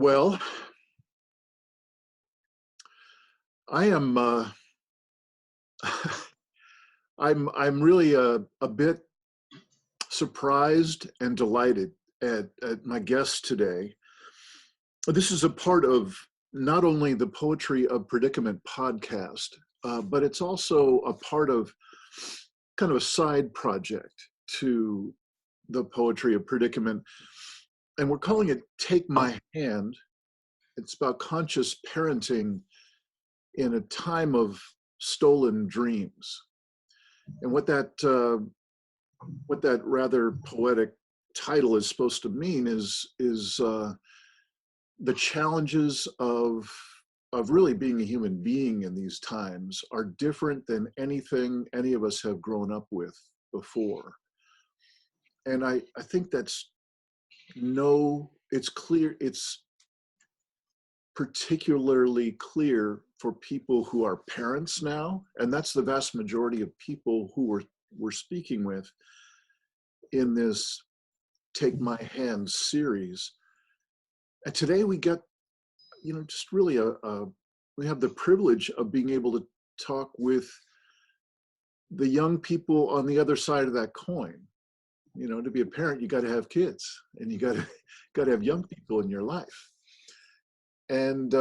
Well, I am. I'm really a bit surprised and delighted at my guest today. This is a part of not only the Poetry of Predicament podcast, but it's also a part of kind of a side project to the Poetry of Predicament. And we're calling it Take My Hand. It's about conscious parenting in a time of stolen dreams. And what that rather poetic title is supposed to mean is the challenges of really being a human being in these times are different than anything any of us have grown up with before. And I think it's clear, it's particularly clear for people who are parents now, and that's the vast majority of people who we're speaking with in this Take My Hand series. And today we get, just really we have the privilege of being able to talk with the young people on the other side of that coin. To be a parent, you got to have kids, and you got to have young people in your life. And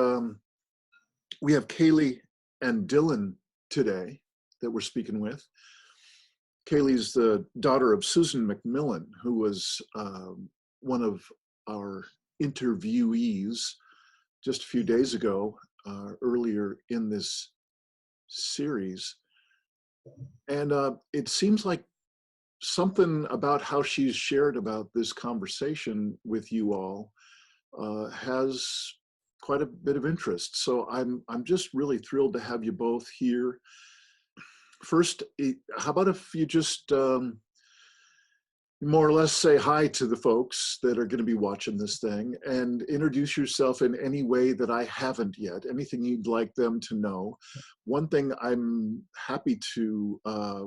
we have Kaeli and Dylan today that we're speaking with. Kaeli's the daughter of Susan McMillan, who was one of our interviewees just a few days ago, earlier in this series. And it seems like something about how she's shared about this conversation with you all has quite a bit of interest. So I'm just really thrilled to have you both here. First, how about if you just more or less say hi to the folks that are going to be watching this thing and introduce yourself in any way that I haven't yet, anything you'd like them to know. One thing I'm happy to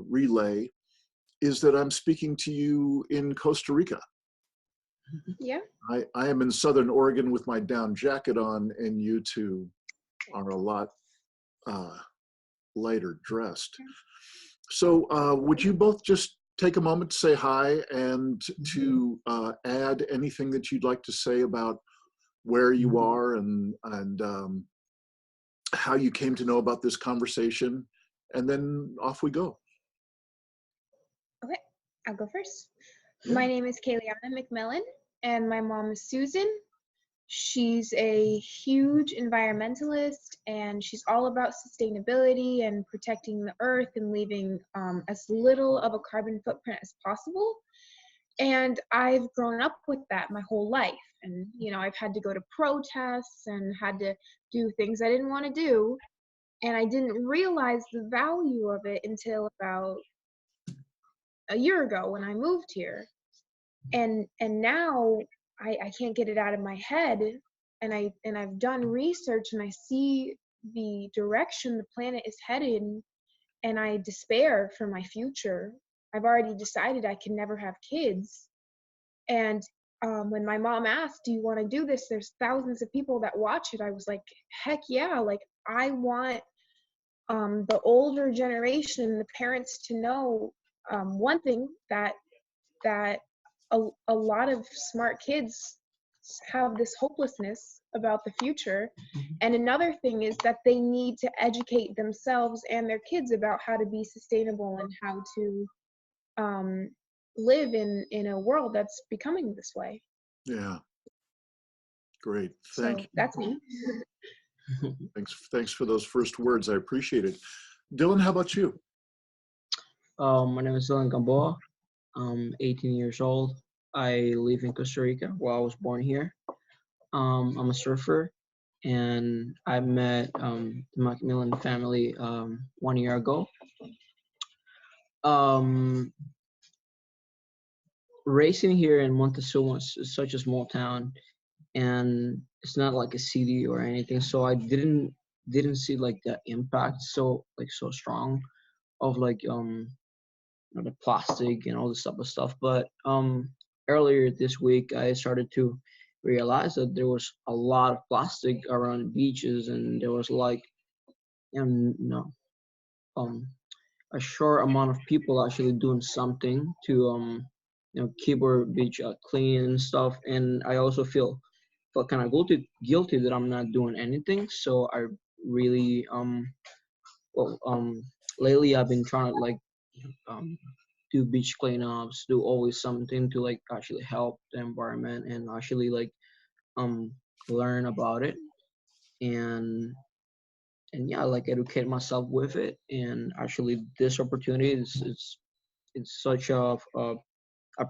relay is that I'm speaking to you in Costa Rica. Yeah. I am in Southern Oregon with my down jacket on, and you two are a lot lighter dressed. So would you both just take a moment to say hi and to add anything that you'd like to say about where you are and how you came to know about this conversation, and then off we go. Okay, I'll go first. Yeah. My name is Kaeli and McMillan, and my mom is Susan. She's a huge environmentalist, and she's all about sustainability and protecting the earth and leaving as little of a carbon footprint as possible. And I've grown up with that my whole life. And, I've had to go to protests and had to do things I didn't want to do. And I didn't realize the value of it until about a year ago when I moved here. And now I can't get it out of my head, and I've done research, and I see the direction the planet is headed, and I despair for my future. I've already decided I can never have kids. And when my mom asked, do you want to do this? There's thousands of people that watch it. I was like, heck yeah. Like, I want the older generation, the parents, to know one thing, that a lot of smart kids have this hopelessness about the future. And another thing is that they need to educate themselves and their kids about how to be sustainable and how to live in a world that's becoming this way. Yeah. Great. So Thank you. that's me. Thanks for those first words. I appreciate it. Dylan, how about you? My name is Dylan Gamboa. I'm 18 years old. I live in Costa Rica. Well, I was born here. I'm a surfer, and I met the McMillan family 1 year ago. Racing here in Montezuma is such a small town, and it's not like a city or anything. So I didn't see like the impact so strong of the plastic and all this type of stuff. But earlier this week, I started to realized that there was a lot of plastic around beaches, and there was like, you know, um, a short amount of people actually doing something to keep our beach clean and stuff. And I also felt kind of guilty that I'm not doing anything. So I really well lately I've been trying to like um do beach cleanups, do always something to like actually help the environment and actually like um learn about it, and yeah, like educate myself with it. And actually this opportunity is it's such a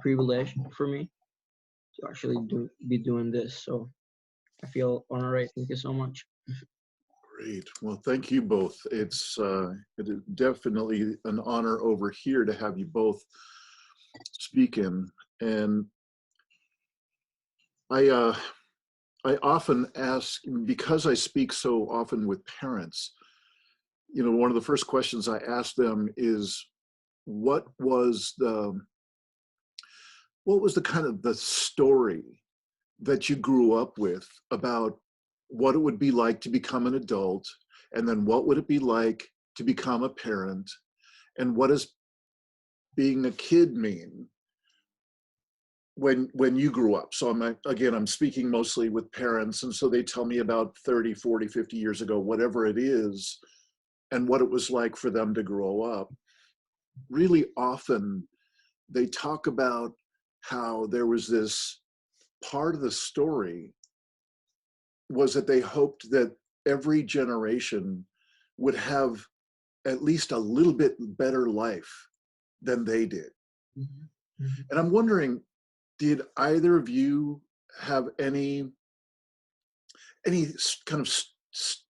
privilege for me to actually be doing this. So I feel honored. Thank you so much. Great. Well, thank you both. It is definitely an honor over here to have you both speak in. And I I often ask, because I speak so often with parents, one of the first questions I ask them is, what was the kind of the story that you grew up with about what it would be like to become an adult, and then what would it be like to become a parent, and what does being a kid mean when you grew up? So I'm speaking mostly with parents, and so they tell me about 30, 40, 50 years ago, whatever it is, and what it was like for them to grow up. Really often they talk about how there was this part of the story was that they hoped that every generation would have at least a little bit better life than they did. Mm-hmm. Mm-hmm. And I'm wondering, did either of you have any kind of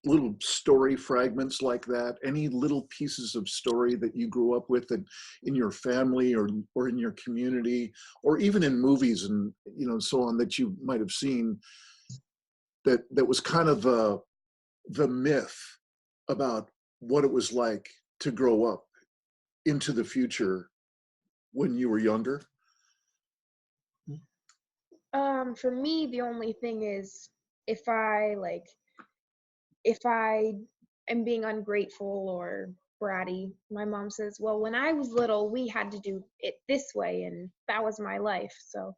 little story fragments like that? Any little pieces of story that you grew up with that in your family or in your community, or even in movies and so on, that you might have seen that was kind of the myth about what it was like to grow up into the future when you were younger? For me, the only thing is if I am being ungrateful or bratty, my mom says, well, when I was little, we had to do it this way, and that was my life. So,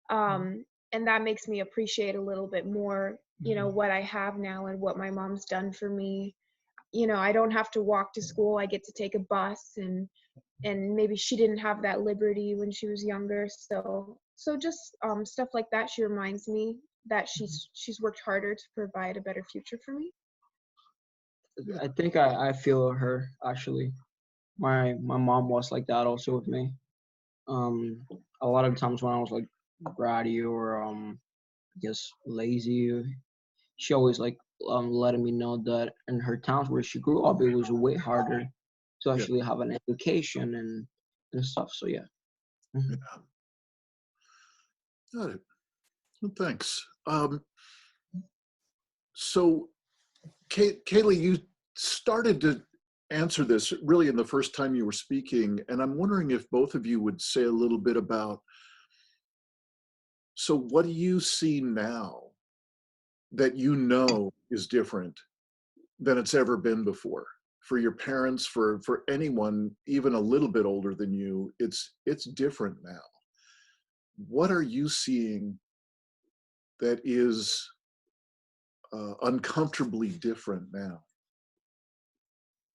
and that makes me appreciate a little bit more, what I have now and what my mom's done for me. I don't have to walk to school. I get to take a bus, and maybe she didn't have that liberty when she was younger. So just stuff like that. She reminds me that she's worked harder to provide a better future for me. I think I feel her actually. My mom was like that also with me. A lot of times when I was like bratty or I guess lazy, she always like letting me know that in her towns where she grew up, it was way harder to Yeah. actually have an education and stuff. So yeah. Mm-hmm. Yeah. Got it. Well, thanks. So, Kaylee, you started to answer this really in the first time you were speaking, and I'm wondering if both of you would say a little bit about, so what do you see now that is different than it's ever been before? For your parents, for anyone even a little bit older than you, it's different now. What are you seeing that is uncomfortably different now?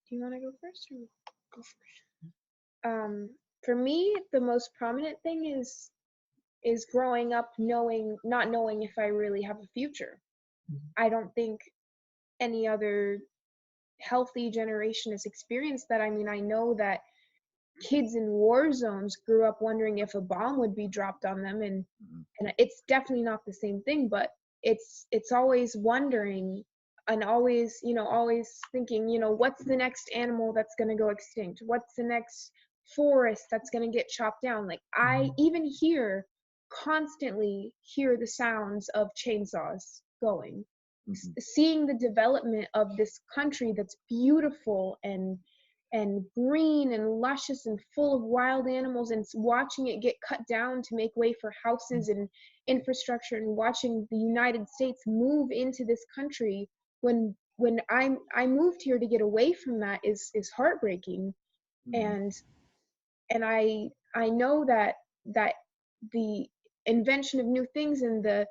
Do you want to go first or go first? For me, the most prominent thing is growing up not knowing if I really have a future. I don't think any other healthy generation has experienced that. I mean, I know that kids in war zones grew up wondering if a bomb would be dropped on them, and it's definitely not the same thing, but it's always wondering, and always thinking, what's the next animal that's going to go extinct? What's the next forest that's going to get chopped down? Like, I even constantly hear the sounds of chainsaws going. Seeing the development of this country that's beautiful and and green and luscious and full of wild animals, and watching it get cut down to make way for houses and infrastructure, and watching the United States move into this country when I moved here to get away from that is heartbreaking. Mm. And I know that the invention of new things and the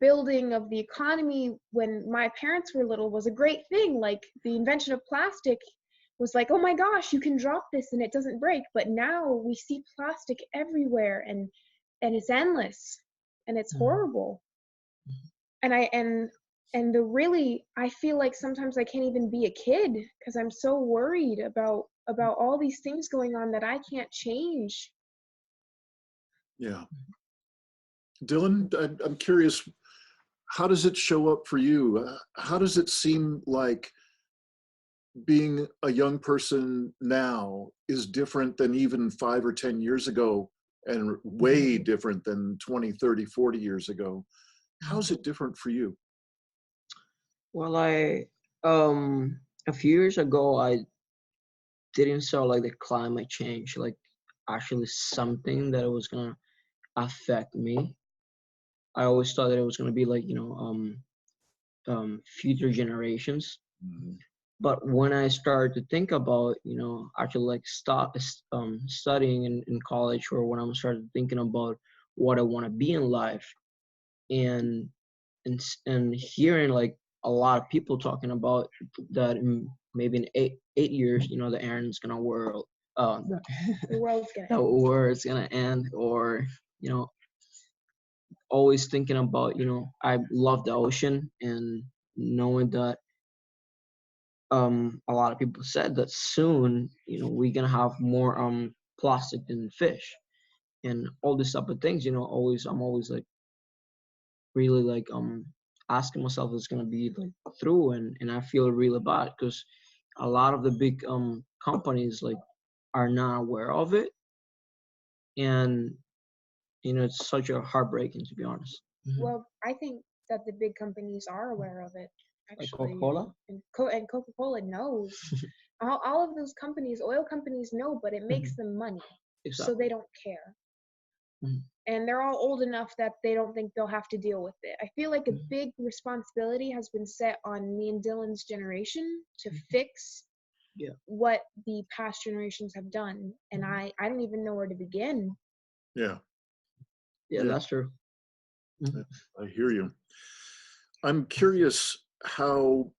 building of the economy when my parents were little was a great thing. Like the invention of plastic was like, oh my gosh, you can drop this and it doesn't break. But now we see plastic everywhere, and it's endless, and it's horrible. And I feel like sometimes I can't even be a kid because I'm so worried about all these things going on that I can't change. Yeah. Dylan, I'm curious, how does it show up for you? How does it seem like being a young person now is different than even 5 or 10 years ago, and way different than 20, 30, 40 years ago? How's it different for you? Well, a few years ago, I didn't saw like the climate change, like actually something that was gonna affect me. I always thought that it was gonna be like, future generations. Mhm. But when I started to think about, actually like studying in college, or when I started thinking about what I want to be in life, and and hearing like a lot of people talking about that in maybe in 8 years, the Aaron's gonna world, The world's gonna the end. world's gonna end, or always thinking about, I love the ocean, and knowing that a lot of people said that soon, we're gonna have more plastic than fish, and all these type of things. I'm always like really like asking myself if it's gonna be like through, and I feel really bad because a lot of the big companies like are not aware of it, and it's such a heartbreaking, to be honest. Well, I think that the big companies are aware of it, Like actually. Coca-Cola. And Coca-Cola knows. All of those companies, oil companies, know, but it makes them money, so Exactly. they don't care. Mhm. And they're all old enough that they don't think they'll have to deal with it. I feel like a big responsibility has been set on me and Dylan's generation to fix Yeah. what the past generations have done, and I don't even know where to begin. Yeah, Yeah, Yeah. that's true. I hear you. I'm curious how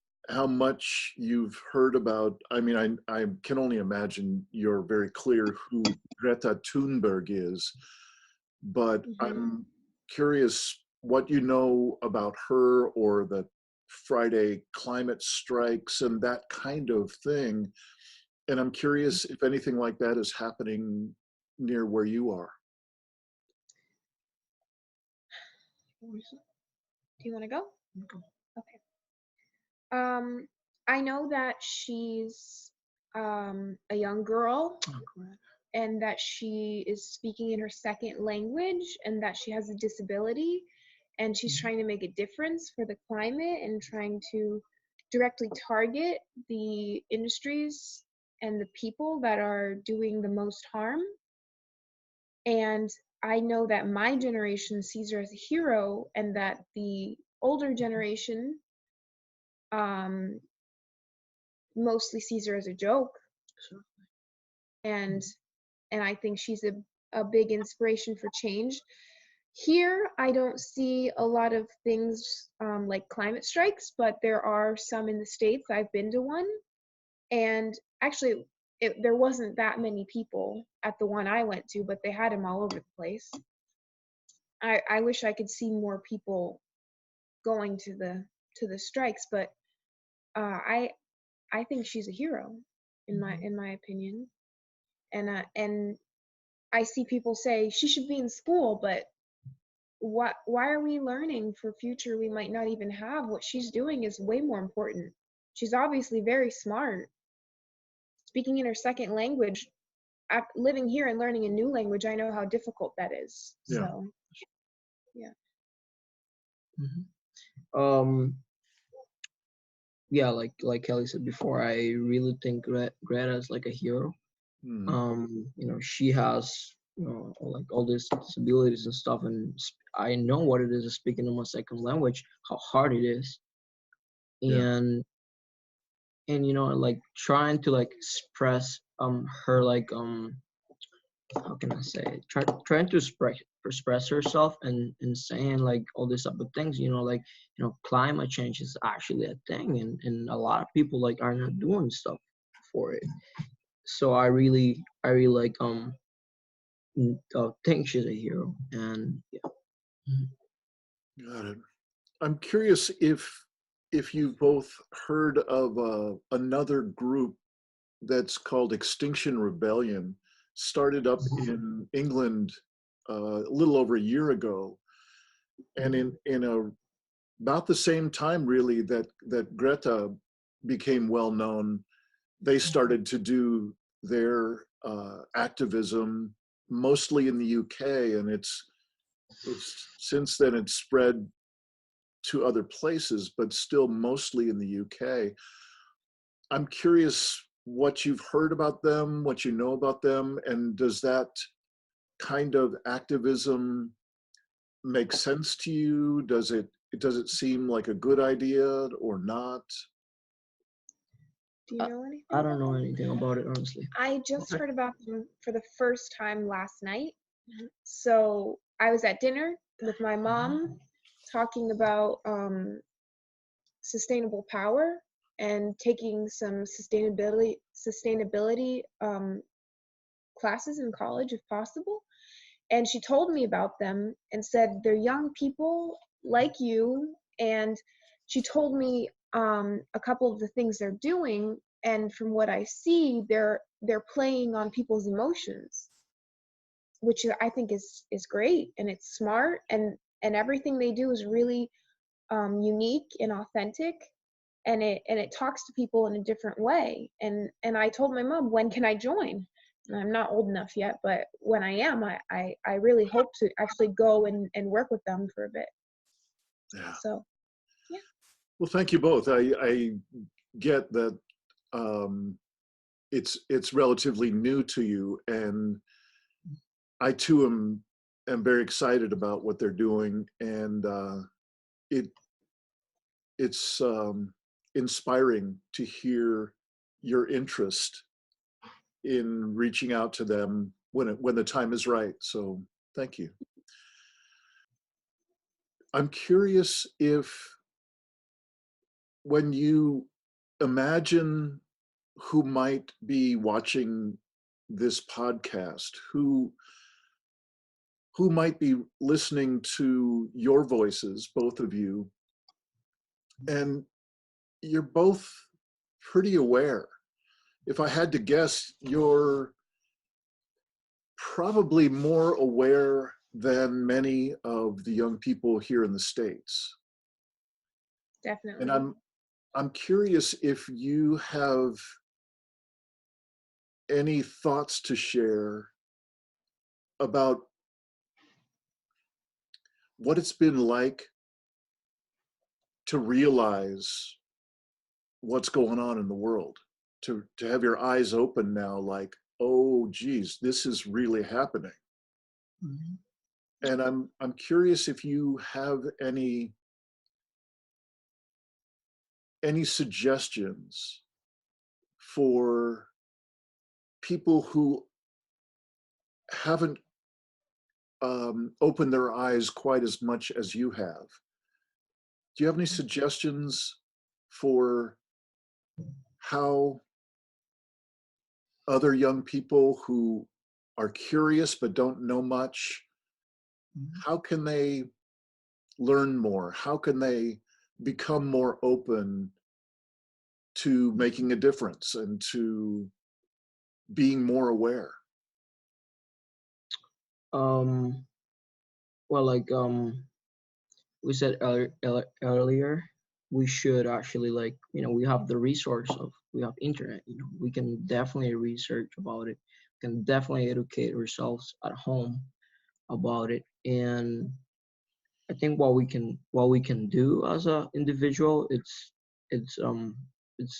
much you've heard about. I mean, I can only imagine you're very clear who Greta Thunberg is, but I'm curious what you know about her, or the Friday climate strikes and that kind of thing. And I'm curious if anything like that is happening near where you are. Do you want to go? Okay. I know that she's a young girl, and that she is speaking in her second language, and that she has a disability, and she's trying to make a difference for the climate and trying to directly target the industries and the people that are doing the most harm. And I know that my generation sees her as a hero, and that the older generation um, mostly sees her as a joke. And I think she's a big inspiration for change. Here, I don't see a lot of things like climate strikes, but there are some in the States. I've been to one, and actually, there wasn't that many people at the one I went to, but they had them all over the place. I wish I could see more people going to the strikes, but I think she's a hero in my opinion. And I see people say she should be in school, but why are we learning for future we might not even have? What she's doing is way more important. She's obviously very smart. Speaking in her second language, living here and learning a new language, I know how difficult that is. Yeah. So, yeah. Um, yeah, like Kelly said before, I really think Greta is like a hero. She has like all these disabilities and stuff, and I know what it is speaking in my second language, how hard it is, Yeah. and like trying to like express her like how can I say it? Trying to express herself and saying like all these type of things, like climate change is actually a thing, and a lot of people like are not doing stuff for it. So I really like think she's a hero, and yeah. Got it. I'm curious if you've both heard of another group that's called Extinction Rebellion, started up in England a little over a year ago, and in about the same time, really, that Greta became well known, they started to do their activism mostly in the UK, and it's since then it's spread to other places, but still mostly in the UK. I'm curious what you've heard about them, what you know about them, and does that kind of activism make sense to you? Does it seem like a good idea or not? Do you know anything I don't about know them? anything about it, honestly. I just Okay. heard about them for the first time last night. So I was at dinner with my mom talking about sustainable power and taking some sustainability classes in college if possible. And she told me about them and said they're young people like you. And she told me a couple of the things they're doing. And from what I see, they're playing on people's emotions, which I think is great, and it's smart, and everything they do is really unique and authentic, and it talks to people in a different way. And I told my mom, when can I join? And I'm not old enough yet, but when I am, I really hope to actually go and work with them for a bit. Yeah. So yeah. Well, thank you both. I get that it's relatively new to you, and I too am very excited about what they're doing, and it's inspiring to hear your interest in reaching out to them when the time is right. So thank you. I'm curious if when you imagine who might be watching this podcast, who might be listening to your voices, both of you, and you're both pretty aware. If I had to guess, you're probably more aware than many of the young people here in the States. Definitely. And I'm curious if you have any thoughts to share about what it's been like to realize what's going on in the world, to have your eyes open now, like, oh geez, this is really happening. And I'm curious if you have any suggestions for people who haven't opened their eyes quite as much as you have. Do you have any suggestions for how other young people who are curious but don't know much, how can they learn more? How can they become more open to making a difference and to being more aware? Well, like we said earlier, we should actually like we have the resource of we have internet. We can definitely research about it. We can definitely educate ourselves at home about it. And I think what we can do as a individual, it's it's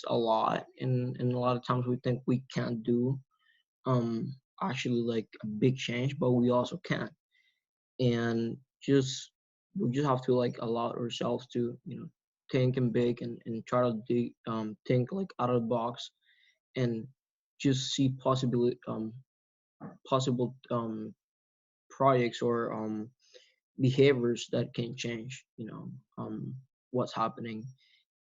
a lot, and a lot of times we think we can't do actually like a big change, but we also can. And just we just have to like allow ourselves to, think and big, and try to think like out of the box, and just see possible projects or behaviors that can change, what's happening.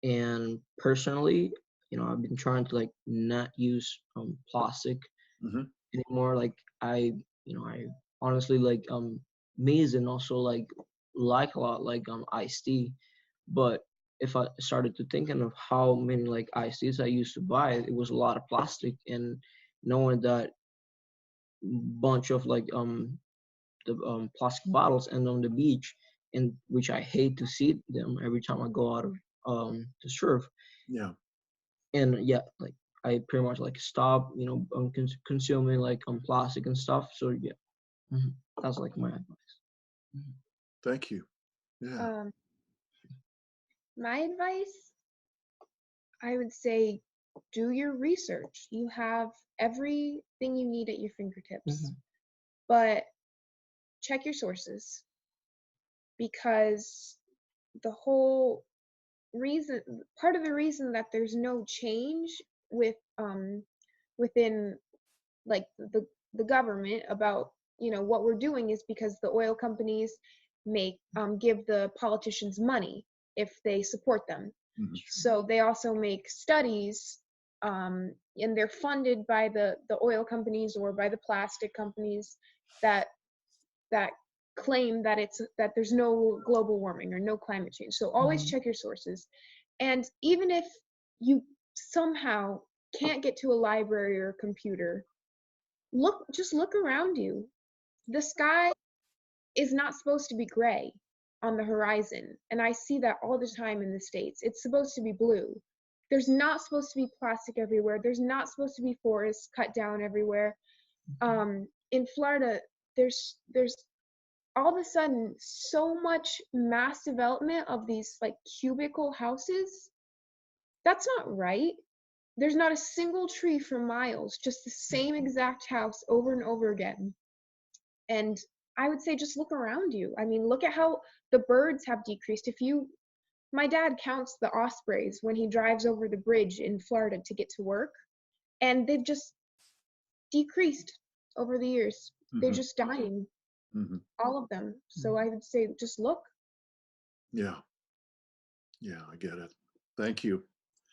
And personally, I've been trying to like not use plastic Hmm. anymore. Like I honestly like maize, and also like a lot like iced tea. But if I started to thinking of how many like iced teas I used to buy, it was a lot of plastic. And knowing that bunch of like the plastic bottles end on the beach, and which I hate to see them every time I go out of to surf. Yeah. And yeah, like I pretty much like stop, consuming like plastic and stuff. So yeah, mhm, that's like my advice. Mhm. Thank you. Yeah. Um, my advice, I would say, do your research. You have everything you need at your fingertips, Mhm. but check your sources, because the whole reason, part of the reason that there's no change with within like the government about what we're doing is because the oil companies make give the politicians money if they support them. Mhm. So they also make studies, and they're funded by the oil companies or by the plastic companies that that claim that there's no global warming or no climate change. So always Mhm. check your sources. And even if you somehow can't get to a library or a computer, just look around you. The sky is not supposed to be gray on the horizon, and I see that all the time in the States. It's supposed to be blue. There's not supposed to be plastic everywhere. There's not supposed to be forests cut down everywhere. In Florida, there's all of a sudden so much mass development of these like cubicle houses. That's not right. There's not a single tree for miles, just the same exact house over and over again. And I would say just look around you. I mean, look at how the birds have decreased. My dad counts the ospreys when he drives over the bridge in Florida to get to work, and they've just decreased over the years. They're Hmm. just dying, Hmm. all of them. So I would say just look. Yeah. Yeah, I get it. Thank you.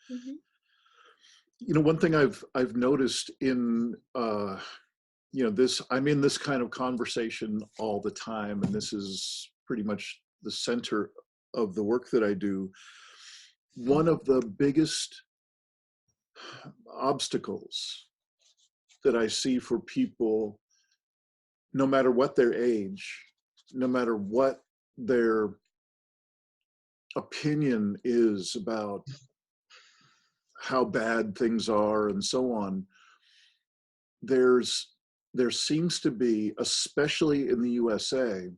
Hmm. One thing I've noticed in this, I'm in this kind of conversation all the time, and this is pretty much the center of the work that I do. One of the biggest obstacles that I see for people, no matter what their age, no matter what their opinion is about how bad things are and so on, there seems to be, especially in the USA,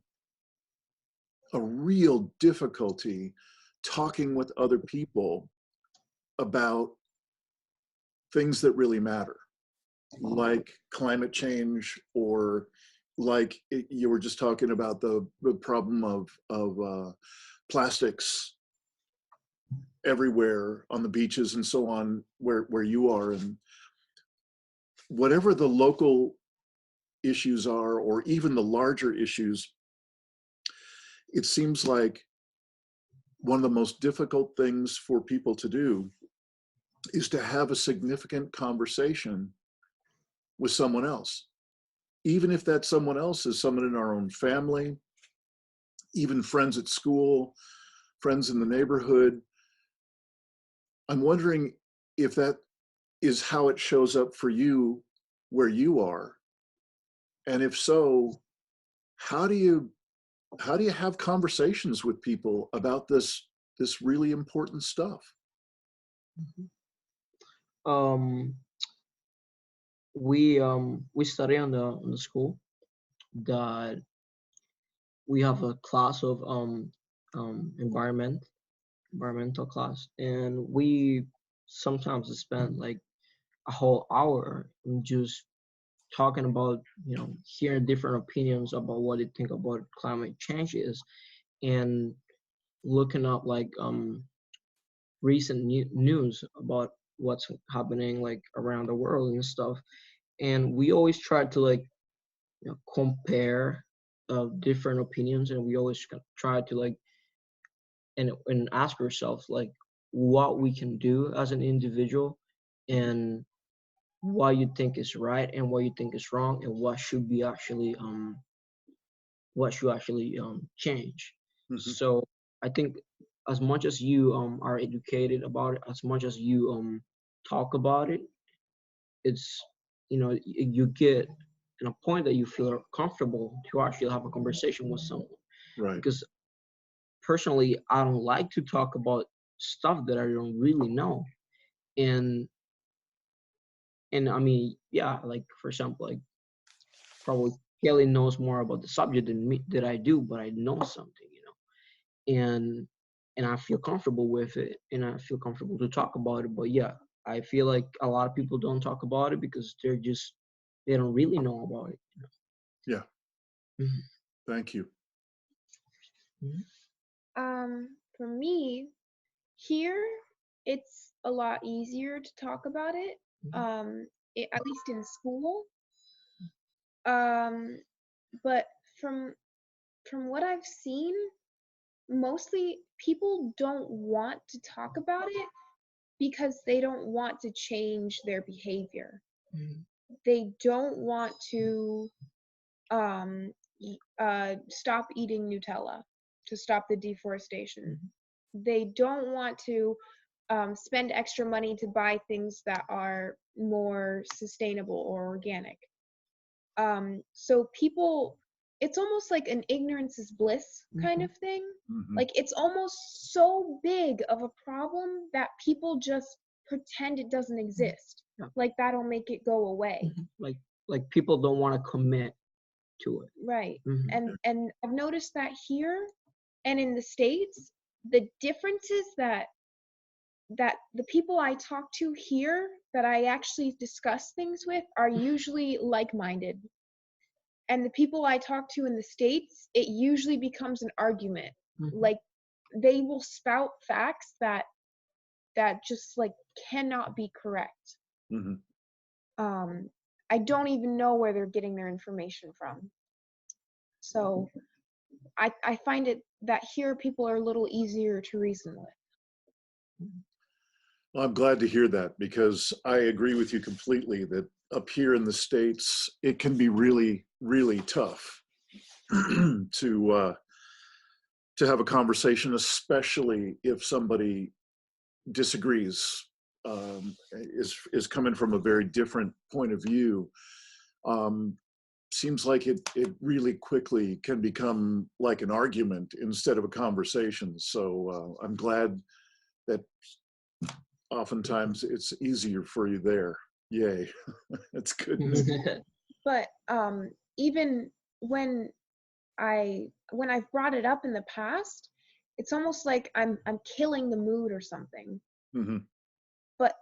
a real difficulty talking with other people about things that really matter, like climate change, or like you were just talking about the problem of plastics everywhere on the beaches and so on, where you are, and whatever the local issues are, or even the larger issues. It seems like one of the most difficult things for people to do is to have a significant conversation with someone else, even if that someone else is someone in our own family, even friends at school, friends in the neighborhood. I'm wondering if that is how it shows up for you where you are, and if so, how do you have conversations with people about this really important stuff? Mhm. Um, we study on the school that we have a class of environment, environmental class, and we sometimes spend like a whole hour in just talking about, hearing different opinions about what they think about climate change is, and looking up like recent news about what's happening like around the world and stuff. And we always try to like, compare different opinions, and we always try to like and ask ourselves like what we can do as an individual, and what you think is right and what you think is wrong, and what should actually change. Mhm. So I think as much as you are educated about it, as much as you talk about it, it's, you get in a point that you feel comfortable to actually have a conversation with someone. Right. Because personally, I don't like to talk about stuff that I don't really know. And I mean, yeah, like for example, like probably Kelly knows more about the subject than me that I do, but I know something, and I feel comfortable with it, and I feel comfortable to talk about it. But yeah, I feel like a lot of people don't talk about it because they don't really know about it. Yeah. Mhm. Thank you. For me, here it's a lot easier to talk about it. At least in school. But from what I've seen, mostly people don't want to talk about it because they don't want to change their behavior. Mhm. They don't want to stop eating Nutella to stop the deforestation. They don't want to spend extra money to buy things that are more sustainable or organic. So people, it's almost like an ignorance is bliss kind of thing. Mhm. Like it's almost so big of a problem that people just pretend it doesn't exist. Yeah. Like that'll make it go away. Like people don't want to commit to it. Right. Mhm. And I've noticed that here and in the States, the difference is that the people I talk to here that I actually discuss things with are usually like-minded. And the people I talk to in the States, it usually becomes an argument. Like they will spout facts that just like cannot be correct. Mhm. I don't even know where they're getting their information from. So I find it that here people are a little easier to reason with. Well, I'm glad to hear that, because I agree with you completely that up here in the States, it can be really, really tough to have a conversation, especially if somebody disagrees, is coming from a very different point of view. Seems like it really quickly can become like an argument instead of a conversation. So I'm glad that oftentimes it's easier for you there. Yay. That's good. But even when I've brought it up in the past, it's almost like I'm killing the mood or something. Mm-hmm.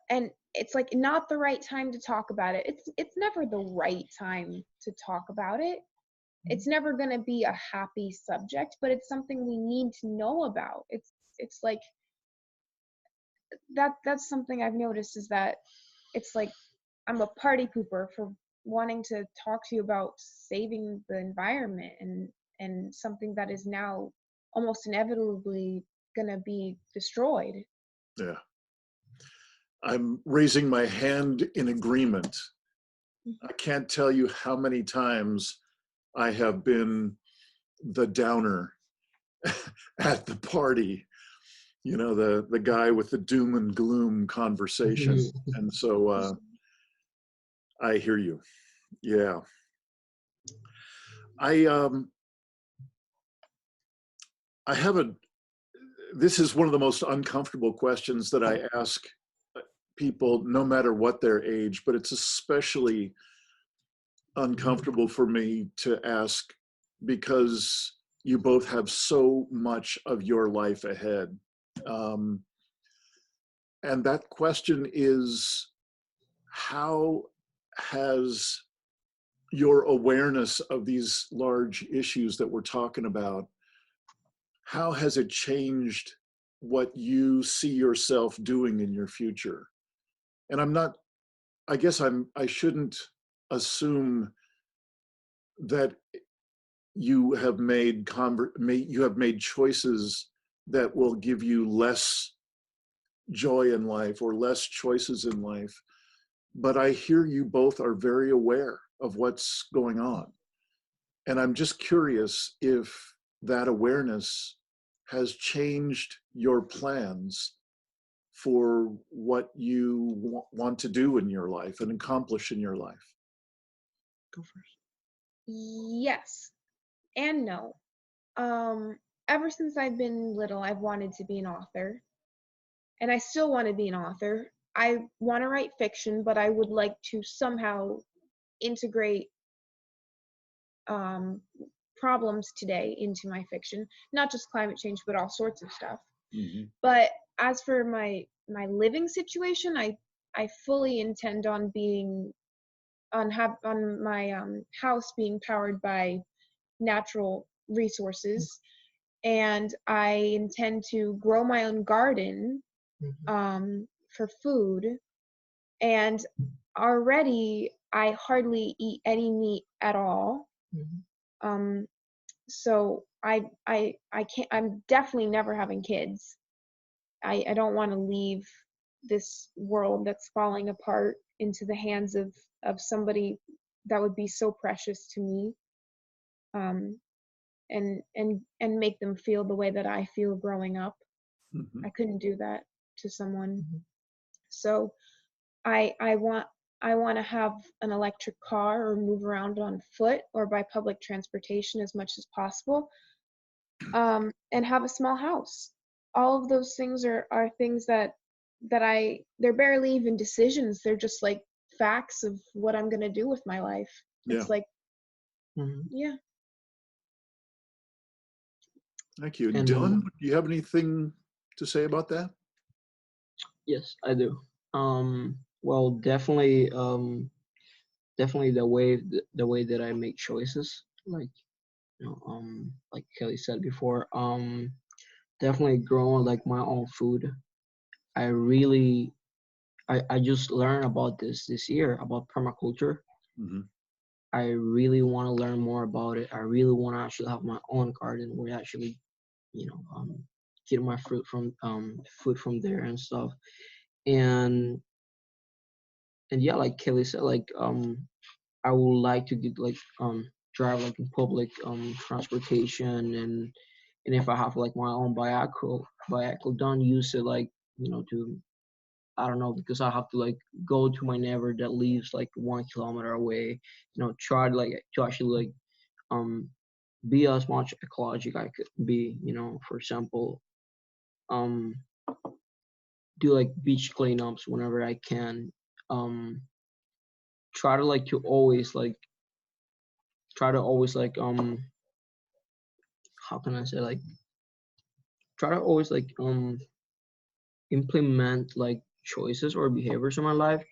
And it's like not the right time to talk about it. It's never the right time to talk about it. It's never going to be a happy subject, but it's something we need to know about. It's like that's something I've noticed, is that it's like I'm a party pooper for wanting to talk to you about saving the environment and something that is now almost inevitably going to be destroyed. Yeah. I'm raising my hand in agreement. I can't tell you how many times I have been the downer at the party, the guy with the doom and gloom conversation. And so I hear you. Yeah. I have this is one of the most uncomfortable questions that I ask people, no matter what their age, but it's especially uncomfortable for me to ask because you both have so much of your life ahead. Um, and that question is, how has your awareness of these large issues that we're talking about, how has it changed what you see yourself doing in your future? And I shouldn't assume that you have made choices that will give you less joy in life or less choices in life. But I hear you both are very aware of what's going on. And I'm just curious if that awareness has changed your plans for what you want to do in your life and accomplish in your life. Go first. Yes and no. Ever since I've been little, I've wanted to be an author, and I still want to be an author. I want to write fiction, but I would like to somehow integrate problems today into my fiction, not just climate change, but all sorts of stuff. Mm-hmm. But as for my living situation, I fully intend on being on my house being powered by natural resources, and I intend to grow my own garden for food. And already I hardly eat any meat at all. So I can't, I'm definitely never having kids. I don't want to leave this world that's falling apart into the hands of somebody that would be so precious to me, and make them feel the way that I feel growing up. Mm-hmm. I couldn't do that to someone. So I want to have an electric car or move around on foot or by public transportation as much as possible, and have a small house. All of those things are things that they're barely even decisions. They're just like facts of what I'm going to do with my life. Yeah. It's like, yeah. Thank you. And Dylan, do you have anything to say about that? yes, I do. Well, definitely, definitely the way that I make choices, like like Kelly said before, definitely growing like my own food. I really, I just learned about this year about permaculture. Mm-hmm. I really want to learn more about it. I really want to actually have my own garden where I actually, get my food from there and stuff. And yeah, like Kelly said, like I would like to get like drive like in public transportation, and if I have like my own bicycle, don't use it like to, I don't know, because I have to like go to my neighbor that lives like 1 kilometer away, try to like to actually like be as much ecologic I could be, for example, um do like beach cleanups whenever I can, try to like to always like try to always like how can I say, like try to always like implement like choices or behaviors in my life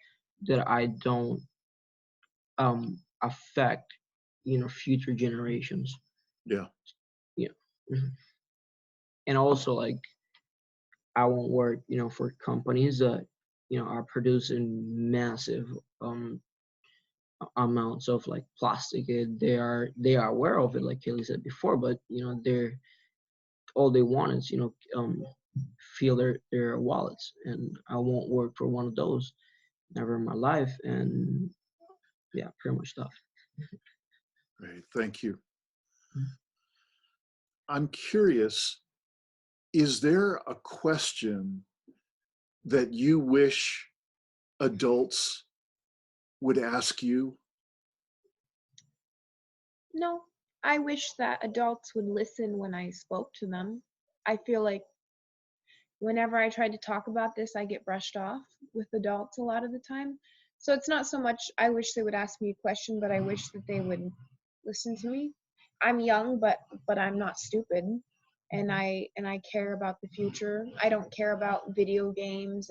that I don't affect future generations. Yeah. Yeah. And also like I won't work for companies that are producing massive amounts of like plastic. They are aware of it, like Kelly said before, but they're all they want is fill their wallets, and I won't work for one of those, never in my life. And yeah, pretty much stuff. Great. Thank you. I'm curious, is there a question that you wish adults would ask you? No, I wish that adults would listen when I spoke to them. I feel like whenever I try to talk about this, I get brushed off with adults a lot of the time. So it's not so much I wish they would ask me a question, but I wish that they would listen to me. I'm young, but I'm not stupid. and I care about the future. I don't care about video games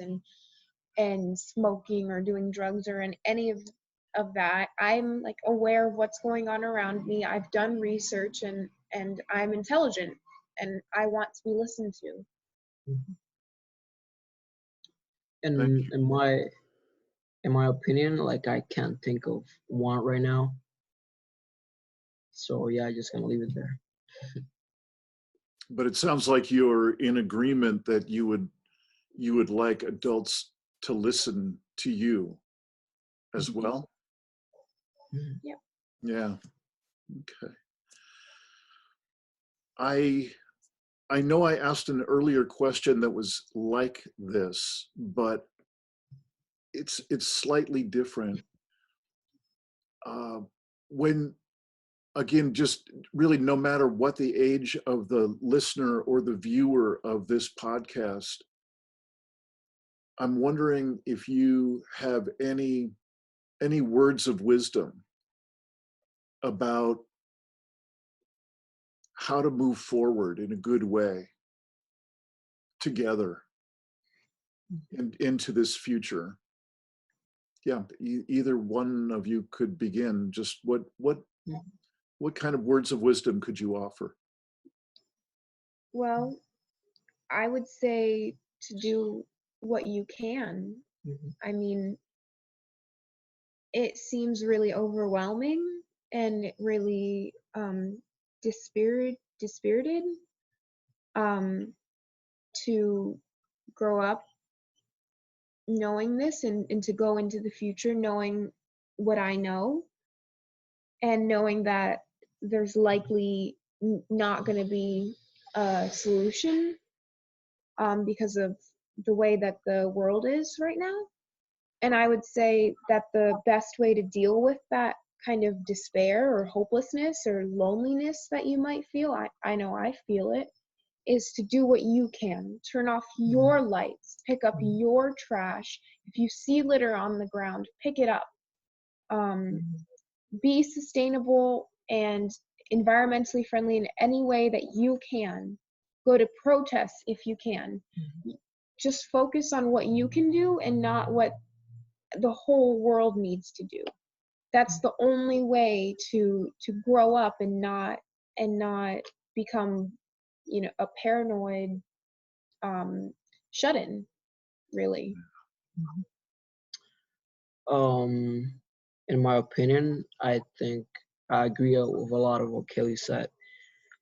and smoking or doing drugs or any of that. I'm like aware of what's going on around me. I've done research and I'm intelligent and I want to be listened to. And in my opinion, like I can't think of one right now. So yeah, I'm just gonna leave it there. But it sounds like you're in agreement that you would like adults to listen to you as well. Yep. Yeah. Okay. I know I asked an earlier question that was like this, but it's slightly different. When, again, just really no matter what the age of the listener or the viewer of this podcast, I'm wondering if you have any words of wisdom about how to move forward in a good way together and into this future. Yeah, either one of you could begin. Just what kind of words of wisdom could you offer? Well, I would say to do what you can. I mean, it seems really overwhelming and really dispirited to grow up knowing this and to go into the future knowing what I know and knowing that there's likely not going to be a solution because of the way that the world is right now. And I would say that the best way to deal with that kind of despair or hopelessness or loneliness that you might feel, I know I feel it, is to do what you can. Turn off your lights, pick up your trash. If you see litter on the ground, pick it up. Be sustainable and environmentally friendly in any way that you can. Go to protests if you can. Just focus on what you can do and not what the whole world needs to do. That's the only way to grow up and not become, a paranoid shut-in, really. In my opinion, I think I agree with a lot of what Kelly said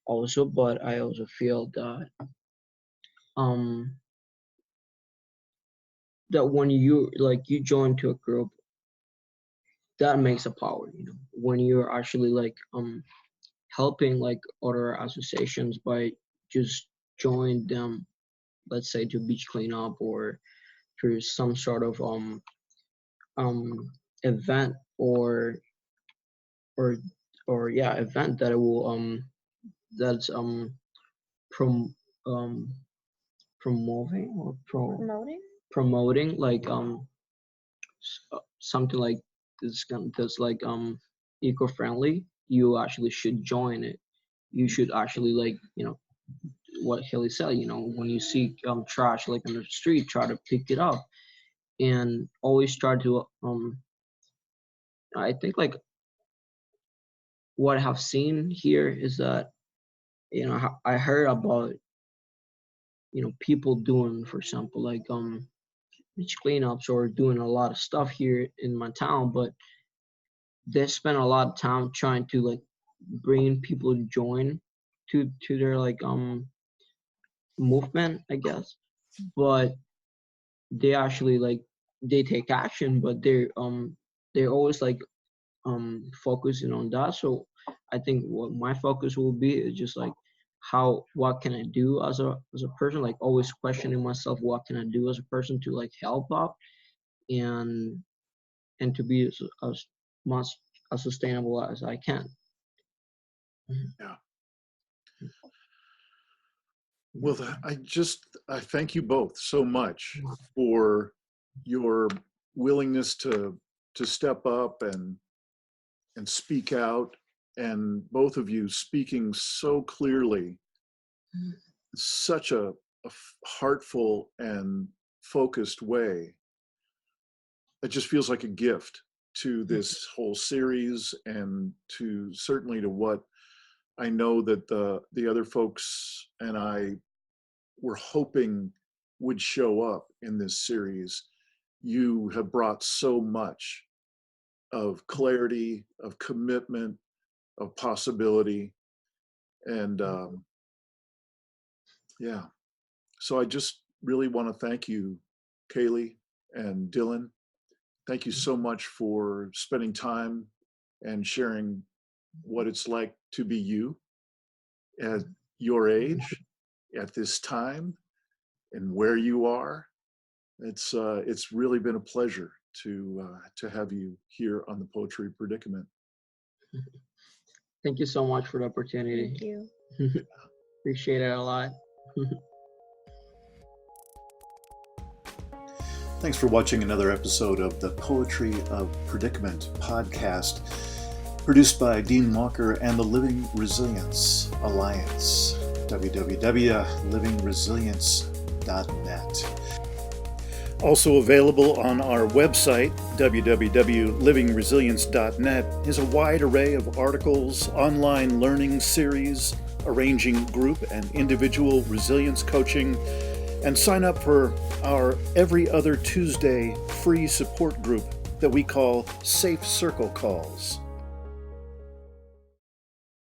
also, but I also feel that that when you join to a group, that makes a power, when you're actually helping other associations by just join them, let's say to beach cleanup or to some sort of event or event that will that's prom promoting or promoting something like this that's eco-friendly. You actually should join it. You should actually what Haley said, when you see trash on the street, try to pick it up and always try to I think what I have seen here is that I heard about people doing, for example, beach cleanups or doing a lot of stuff here in my town, but they spend a lot of time trying to bring people to join to their movement, I guess. But they actually they take action, but they're always focusing on that. So I think what my focus will be is just what can I do as a person, always questioning myself, what can I do as a person to help out and to be as much as sustainable as I can. Yeah. Well, I thank you both so much for your willingness to step up and speak out, and both of you speaking so clearly such a heartful and focused way. It just feels like a gift to this whole series, and to certainly to what I know that the other folks and I were hoping would show up in this series. You have brought so much of clarity, of commitment, of possibility. And yeah, so I just really want to thank you, Kaeli and Dylan. Thank you so much for spending time and sharing what it's like to be you at your age, at this time, and where you are. It's really been a pleasure to have you here on the Poetry Predicament. Thank you so much for the opportunity. Thank you. Appreciate it a lot. Thanks for watching another episode of the Poetry of Predicament podcast, produced by Dean Walker and the Living Resilience Alliance, www.livingresilience.net. Also available on our website, www.livingresilience.net, is a wide array of articles, online learning series, arranging group and individual resilience coaching, and sign up for our every other Tuesday free support group that we call Safe Circle Calls.